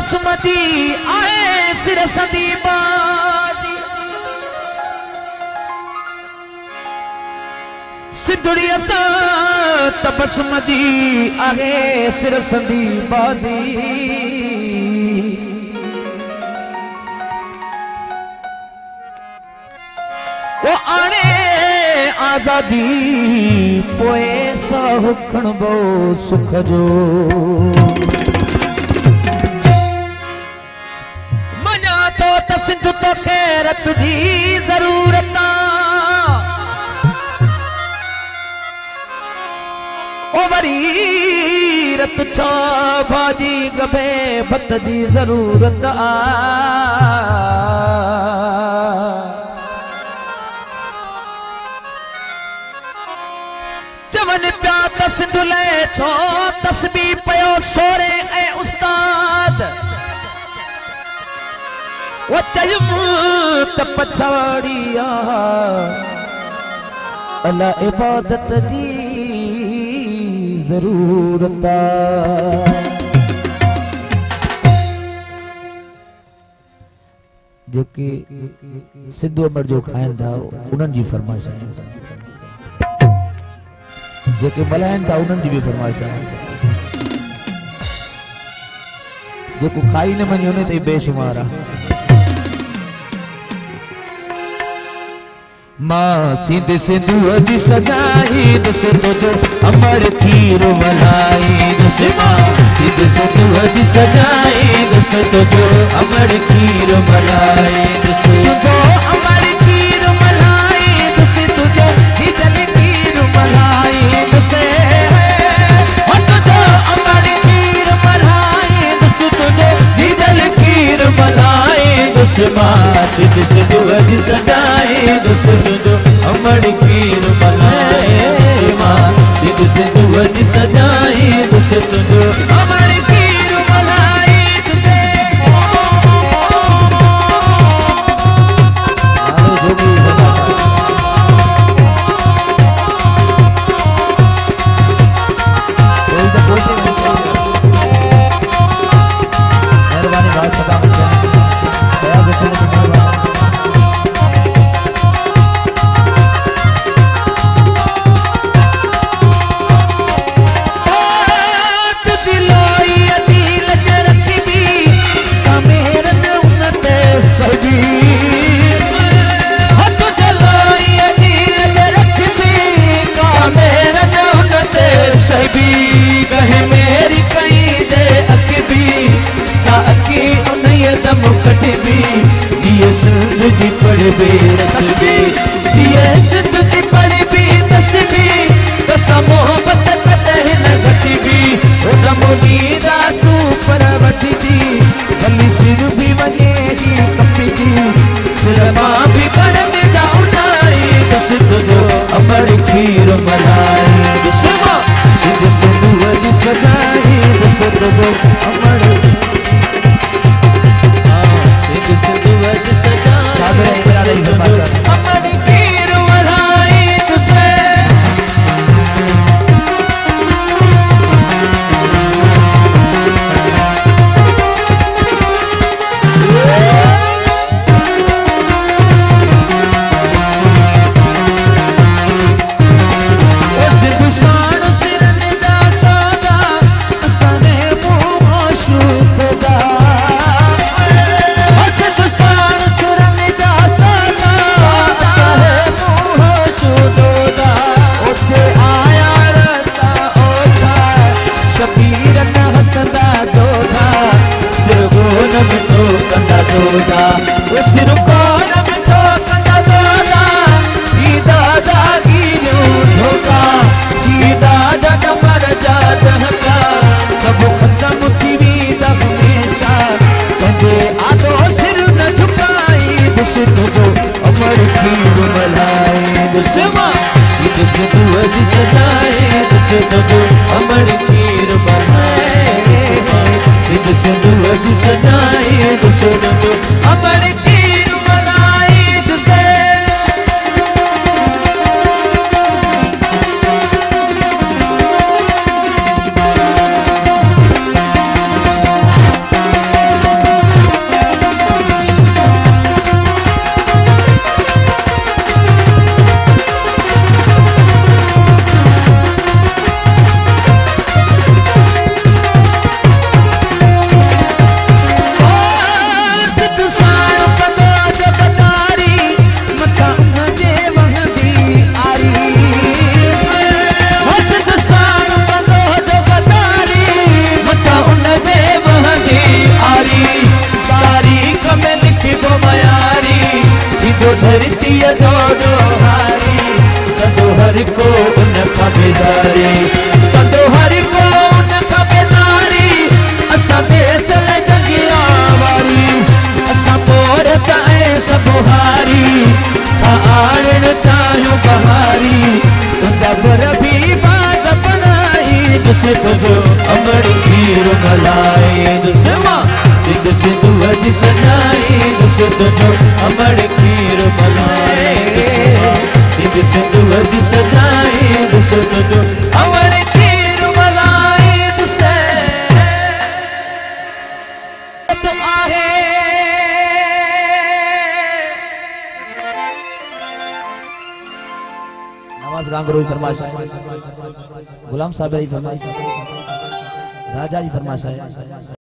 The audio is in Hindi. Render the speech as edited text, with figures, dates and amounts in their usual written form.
तबसुमती आए सिर सदी बाजी सिद्धड़ी असा तबसुमती आए सिर सदी बाजी वो आने आजादी पोए सा हुखण बो सुख जो मना तो सिंध तो खैरत जी जरूरत ओ वरी रत छा भाजी गभे भत जी जरूरत चवन प्या तस्दुले छो तस्बी पयो सोरे ए उस्ताद वो चयुम त पछाड़िया अला इबादत जी जरूरत जो कि सिद्धू अमर जो खाइन था उन्हनि जी फरमाइश जेके मल्हाइनि था उन्हनि जी भी फरमाइश जेको खाई न मञे उन ते बेशुमार मां सिंध सिंधु जी सजाई सिंधु जो अमर खीर मलाई मां सिंध सिंधु जी सजाई सिंधु जो अमर खीर मलाई जो अमर खीर मलाई सिंधु जो जीजन खीर मलाई से जो अमर खीर मलाई सिंधु जो जीजन खीर मलाई मां सिंध सिंधु जी सजाई सिंधु जो अमर खीर मलाई मां सिंध सिंधु जी सजाई सिंधु जो अमर खीर मलाई जी पढ़ बे तस्बी जिए सिंध जी पढ़ बी तस्बी दसा मोहब्बत कतह न घटी बी ओ मुनीदा सुपर वठी दी भली सिर भी वने ही कपी दी सिरमा भी करन जाऊ नाई सिंध जो अमर खीर मलाई सिरमा सिंध सिंधु जी सजाई सिंध जो अमर अमर खीर मलाई तुसे सिंधु साण सिरन जा सादा असाने मुंह शूदा सिंधु साण सिरन जा सादा असाने मुंह शूदा ओचे आया रस्ता ओछा शबीर न हथदा जोधा सिर गोन में तो कंदा जोधा ओ सिर गोन में तो कंदा जोधा ई दादा धोखा की दादा मर जा दहका सब खत्म थी वीदा हमेशा कंदे आदो सिर न झुकाई सिंधु जो अमर खीर मलाई दुश्मा सिंधु सिंधु जी सजाई सिंधु जो अमर खीर मलाई सिंधु सिंधु जी सजाई सिंधु जो अमर खीर मलाई दुसे डोहारी तदो हर को उनका बेजारी तदो हर को उनका बेजारी असा देश ले जंगिया वारी असा पोरत सब हारी था आण चाहूं बहारी तुझा घर भी बात बनाई दुसे तुझो अमर खीर मलाई दुसवा सिंध सिंधु अज सजाई दुसे तुझो अमर खीर मलाई सिंध सिंधु अज सजाई दुसे तुझो अमर खीर मलाई दुसे आहे नवाज गांगरू फरमाइश है, गुलाम साहब फरमाइश, राजा जी फरमाइश है।